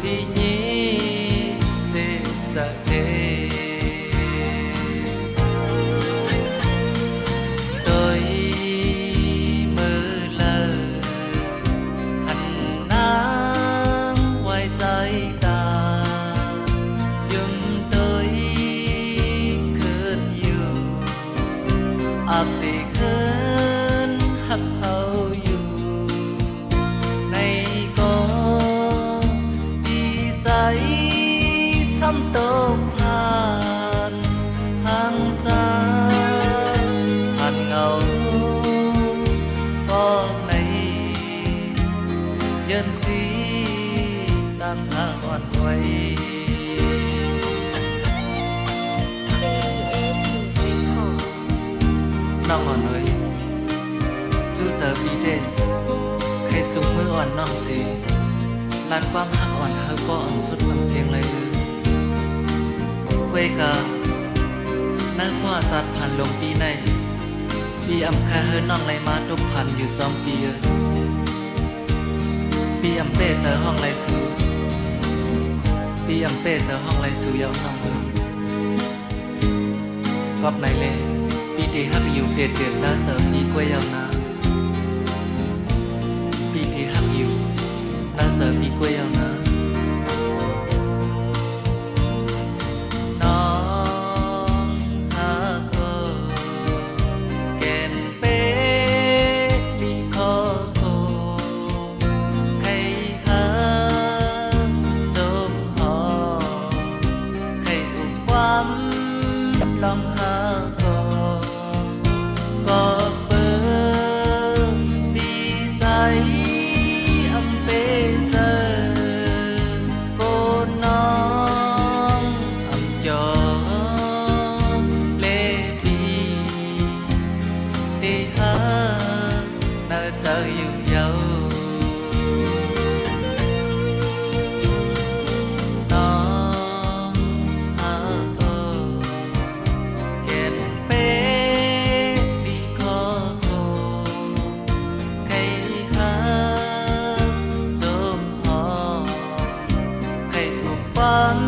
đi nhé thế giờ thế đôi mơ lờ hành nắng quay trái ta dùng đôi cơn yêu áp đi cơn hắt hậuอยู่ในก็ดีใจซ้ำตกผ่านทางใจผ่านเงาก็ในเย็นสีตามทางอ่อนไหวน้องอ่อนไหวจูเธอปีเด่นใครจุงมืออ่อนน้องสิลานความหักอ่อนเธอก็อ่อนสุดความเสียงเลยเว้ยกานั่งขวาจัดผ่านลงปีในปีอำคาเฮน้องไรมาทุกผ่านอยู่จอมปีปีอำเป้เจอห้องไรสูปีอำเป้เจอห้องไรสูยาวน้องมือกอบไหนเลยปีที่ฮักอยู่เด็ดเด็ดน่าเจอปีกล้วยยาวนาปีที่ฮักอยู่น่าเจอปีกล้วยยาวนาน้องฮักโอเกนเป้ลีคอโคใครฮักจมหอใครอุบความลองฮักก็เปิดดีใจอำเป็นเธอโกน้องอำจอเลดีที่หาน่าจะอยู่เยาน้องหาโอเก็นเป้ฝัน